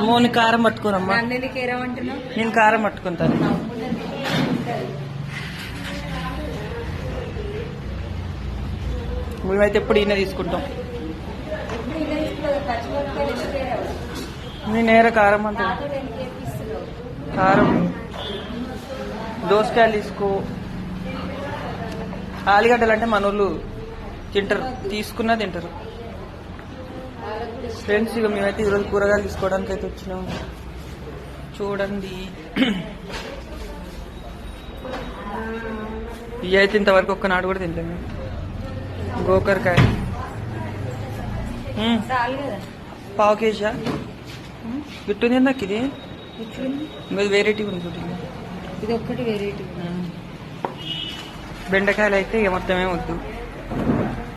మూని కారం పట్టుకోనమ్మా. నేను కారం పట్టుకుంటాను. మేమైతే ఎప్పుడు ఈయన తీసుకుంటాం. నేను నేర కారం అంటా. కారం దోసకాయలు తీసుకో. ఆలుగడ్డలు అంటే మనోళ్ళు తింటారు, తీసుకున్నా తింటారు. ఫ్రెండ్స్ ఇక మేమైతే ఈరోజు కూరగాయలు తీసుకోవడానికి అయితే వచ్చినాం. చూడండి, ఇవి అయితే ఇంతవరకు ఒక్కనాడు కూడా తినలేము. గోకరకాయ పావు కేజా గిట్టుంది. నాకు ఇది వెరైటీ ఉంది. ఇది ఒక్కటి వెరైటీ. బెండకాయలు అయితే ఇక మొత్తమే వద్దు.